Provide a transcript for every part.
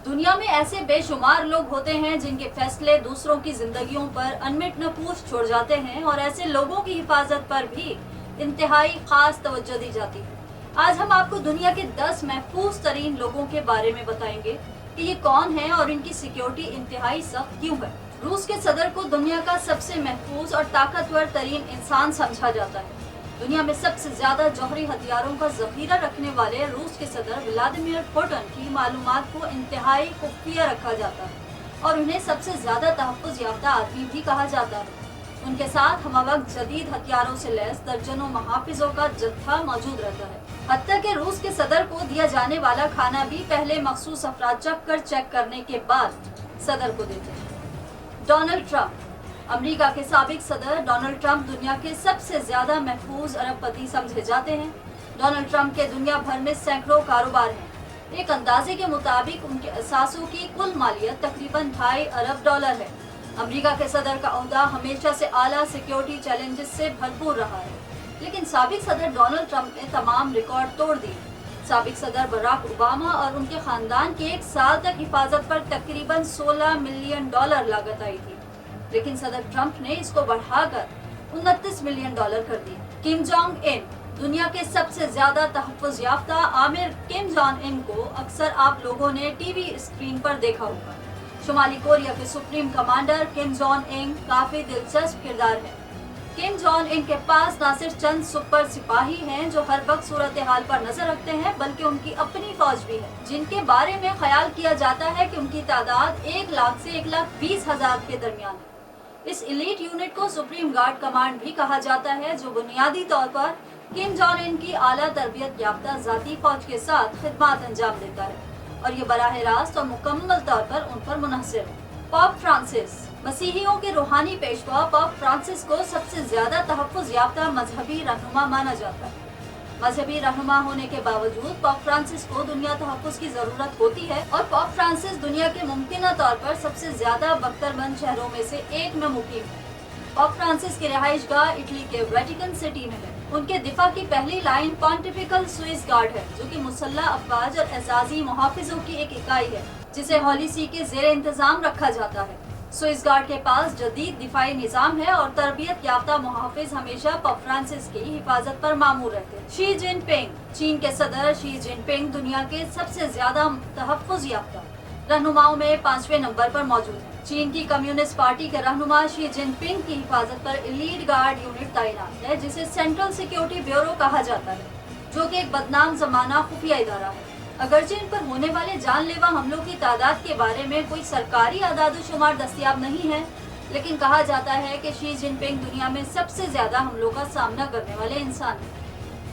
दुनिया में ऐसे बेशुमार लोग होते हैं जिनके फैसले दूसरों की जिंदगियों पर अनमिट नफूस छोड़ जाते हैं और ऐसे लोगों की हिफाजत पर भी इंतहाई खास तवज्जो दी जाती है। आज हम आपको दुनिया के 10 महफूज तरीन लोगों के बारे में बताएंगे कि ये कौन है और इनकी सिक्योरिटी इंतहाई सख्त क्यों है। रूस के सदर को दुनिया का सबसे महफूज और ताकतवर तरीन इंसान समझा जाता है। दुनिया में सबसे ज्यादा जौहरी हथियारों का जखीरा रखने वाले रूस के सदर व्लादिमीर पुतिन की मालूमात को इंतहाई खुफिया रखा जाता है और उन्हें सबसे ज्यादा तहफ्फुज़ याफ्ता आदमी भी कहा जाता है। उनके साथ हमवक्त जदीद हथियारों से लैस दर्जनों मुहाफिजों का जत्था मौजूद रहता है। हत्ता के रूस के सदर को दिया जाने वाला खाना भी पहले मखसूस अफराद चेक करने के बाद सदर को देते हैं। Donald Trump. अमेरिका के साबिक सदर डोनाल्ड ट्रंप दुनिया के सबसे ज्यादा महफूज अरबपति समझे जाते हैं। डोनाल्ड ट्रंप के दुनिया भर में सैकड़ों कारोबार हैं। एक अंदाजे के मुताबिक उनके असासों की कुल मालियत तकरीबन $2.5 अरब है। अमेरिका के सदर का ओहदा हमेशा से आला सिक्योरिटी चैलेंजेस से भरपूर रहा है, लेकिन साबिक सदर डोनाल्ड ट्रंप ने तमाम रिकॉर्ड तोड़ दिए। साबिक सदर बराक ओबामा और उनके खानदान की 1 साल तक हिफाजत पर तकरीबन $16 मिलियन लागत आई थी, लेकिन सदर ट्रंप ने इसको बढ़ाकर $29 मिलियन कर दिया। किम जोंग इन। दुनिया के सबसे ज्यादा तहफ्फुज़ याफ्ता आमिर किम जोंग इन को अक्सर आप लोगों ने टीवी स्क्रीन पर देखा होगा। शुमाली कोरिया के सुप्रीम कमांडर किम जोंग इन काफी दिलचस्प किरदार है। किम जोंग इन के पास न सिर्फ चंद सुपर सिपाही हैं जो हर वक्त सूरत हाल पर नजर रखते हैं, बल्कि उनकी अपनी फौज भी है, जिनके बारे में ख्याल किया जाता है कि उनकी तादाद 1 लाख से 1,20,000 के दरमियान है। इस एलीट यूनिट को सुप्रीम गार्ड कमांड भी कहा जाता है, जो बुनियादी तौर पर किम जोंग इन की आला तरबियत याफ्ता जाती फौज के साथ खिदमत अंजाम देता है और ये बराह रास्त और मुकम्मल तौर पर उन पर मुनहसर है। Pope Francis. मसीहियों के रूहानी पेशवा पोप फ्रांसिस को सबसे ज्यादा तहफ्फुज़ याफ्ता मजहबी रहनुमा माना जाता है। मजहबी रहनुमा होने के बावजूद पोप फ्रांसिस को दुनिया तहफ्फुज़ की जरूरत होती है और पोप फ्रांसिस दुनिया के मुमकिन तौर पर सबसे ज्यादा बख्तरबंद शहरों में से एक में मुकीम है। पोप फ्रांसिस की रिहाइशगाह इटली के वेटिकन सिटी में है। उनके दिफा की पहली लाइन पॉन्टिफिकल स्विस गार्ड है, जो कि मुसल्लह अफवाज और एजाजी मुहाफिजों की एक इकाई है, जिसे हॉली सी के जेर इंतजाम रखा जाता है। स्विस गार्ड के पास जदीद दिफाई निजाम है और तरबियत याफ्ता मुहाफिज हमेशा पोप फ्रांसिस की हिफाजत पर मामूर रहते हैं। Xi Jinping. चीन के सदर शी जिनपिंग दुनिया के सबसे ज्यादा तहफ्फुज़ याफ्ता रहनुमाओं में 5वें नंबर पर मौजूद है। चीन की कम्युनिस्ट पार्टी के रहनुमा शी जिनपिंग की हिफाजत पर एलीट गार्ड यूनिट तैनात है, जिसे सेंट्रल सिक्योरिटी ब्यूरो कहा जाता है, जो कि एक बदनाम जमाना खुफिया इदारा है। अगरचे इन पर होने वाले जानलेवा हमलों की तादाद के बारे में कोई सरकारी आदाद-ओ-शुमार दस्तयाब नहीं है, लेकिन कहा जाता है कि शी जिनपिंग दुनिया में सबसे ज्यादा हमलों का सामना करने वाले इंसान हैं।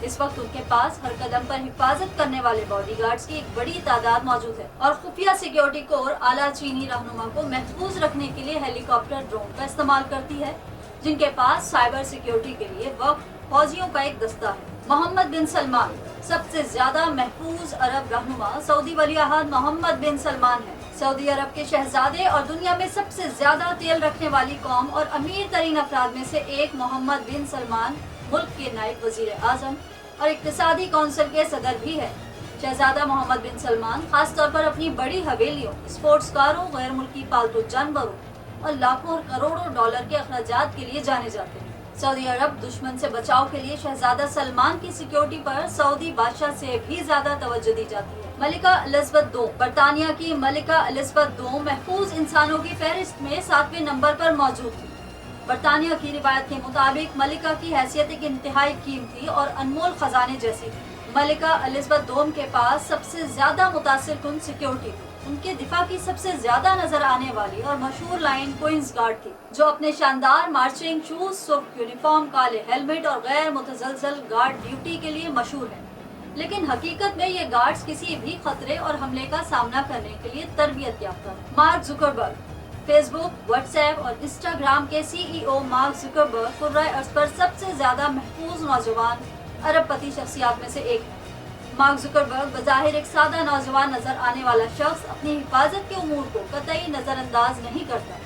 इस वक्त उनके पास हर कदम पर हिफाजत करने वाले बॉडीगार्ड्स की एक बड़ी तादाद मौजूद है और खुफिया सिक्योरिटी कोर आला चीनी रहनुमा को महफूज रखने के लिए हेलीकॉप्टर ड्रोन का इस्तेमाल करती है, जिनके पास साइबर सिक्योरिटी के लिए वक्त फौजियों का एक दस्ता है। मोहम्मद बिन सलमान। सबसे ज्यादा महफूज अरब रहनुमा सऊदी वलीअहद मोहम्मद बिन सलमान है। सऊदी अरब के शहजादे और दुनिया में सबसे ज्यादा तेल रखने वाली कौम और अमीर तरीन अफराद में से एक मोहम्मद बिन सलमान मुल्क के नायब वजीर आजम और इक्तिसादी कौंसिल के सदर भी है। शहजादा मोहम्मद बिन सलमान खास तौर पर अपनी बड़ी हवेलियों, स्पोर्ट्स कारों, गैर मुल्की पालतू जानवरों और लाखों और करोड़ों डॉलर के अखराजात के लिए जाने जाते हैं। सऊदी अरब दुश्मन से बचाव के लिए शहजादा सलमान की सिक्योरिटी पर सऊदी बादशाह से भी ज्यादा तवज्जो दी जाती है। मलिका एलिज़ाबेथ II। बरतानिया की मलिका एलिज़ाबेथ II महफूज इंसानों की फहरिस्त में 7वें नंबर पर मौजूद थी। बरतानिया की रिवायत के मुताबिक मलिका की हैसियत एक इंतहाई कीमती और अनमोल खजाने जैसी थी। मलिका एलिज़ाबेथ II के पास सबसे ज्यादा मुतासिर कुन सिक्योरिटी थी। उनके दिफा की सबसे ज्यादा नजर आने वाली और मशहूर लाइन क्वींस गार्ड थी, जो अपने शानदार मार्चिंग शूज, सुर्ख यूनिफॉर्म, काले हेलमेट और गैर मुतजलजल गार्ड ड्यूटी के लिए मशहूर है। लेकिन हकीकत में ये गार्ड्स किसी भी खतरे और हमले का सामना करने के लिए तरबियत याफ्ता है। Mark Zuckerberg. फेसबुक, व्हाट्सएप और इंस्टाग्राम के सीईओ मार्क जुकरबर्ग कुर्राए अर्ज पर सबसे ज्यादा महफूज नौजवान अरबपति शख्सियात में से एक है। मार्क जुकरबर्ग बज़ाहिर एक सादा नौजवान नजर आने वाला शख्स अपनी हिफाजत के उमूर को कतई नजरअंदाज नहीं करता।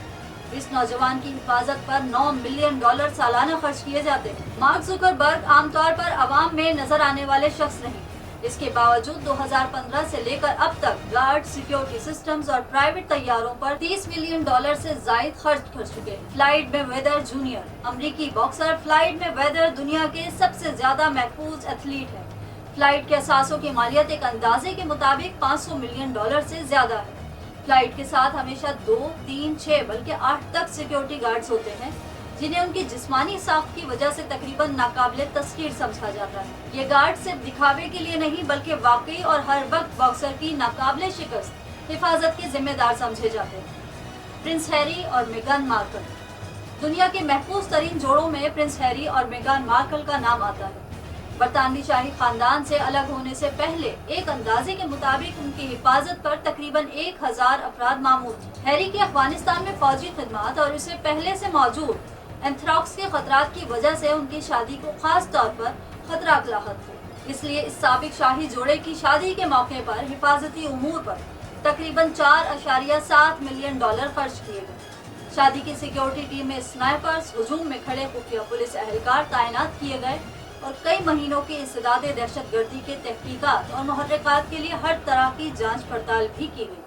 इस नौजवान की हिफाजत पर $9 मिलियन सालाना खर्च किए जाते हैं। मार्क जुकरबर्ग आमतौर पर आवाम में नजर आने वाले शख्स नहीं, اس کے باوجود 2015 سے لے کر اب تک گارڈ، سیکیورٹی سسٹمز اور پرائیویٹ طیاروں پر $30 ملین سے زائد خرچ کر چکے ہیں۔ فلائیڈ میں ویدر جونیئر امریکی باکسر فلائیڈ میں ویدر دنیا کے سب سے زیادہ محفوظ ایتھلیٹ ہے۔ فلائیڈ کے اثاثوں کی مالیت ایک اندازے کے مطابق $500 ملین سے زیادہ ہے۔ فلائیڈ کے ساتھ ہمیشہ 2، 3، 6 بلکہ 8 تک سیکیورٹی گارڈز ہوتے ہیں، جنہیں ان کی جسمانی ساخت کی وجہ سے تقریباً ناقابل تسخیر سمجھا جاتا ہے۔ یہ گارڈ صرف دکھاوے کے لیے نہیں بلکہ واقعی اور ہر وقت باکسر کی ناقابل شکست حفاظت کے ذمہ دار سمجھے جاتے ہیں۔ پرنس ہیری اور میگن مارکل دنیا کے محفوظ ترین جوڑوں میں پرنس ہیری اور میگن مارکل کا نام آتا ہے۔ برطانوی شاہی خاندان سے الگ ہونے سے پہلے ایک اندازے کے مطابق ان کی حفاظت پر تقریباً 1000 افراد معمور تھے۔ ہیری کی افغانستان میں فوجی خدمات اور اسے پہلے سے موجود اینتھراکس کے خطرات کی وجہ سے ان کی شادی کو خاص طور پر خطرات لاحق تھے۔ اس لیے اس سابق شاہی جوڑے کی شادی کے موقع پر حفاظتی امور پر تقریباً $4.7 ملین خرچ کیے گئے۔ شادی کی سیکیورٹی ٹیم میں اسنائپرز، ہجوم میں کھڑے خفیہ پولیس اہلکار تعینات کیے گئے اور کئی مہینوں کی انسداد دہشت گردی کے تحقیقات اور محرکات کے لیے ہر طرح کی جانچ پڑتال بھی کی گئی۔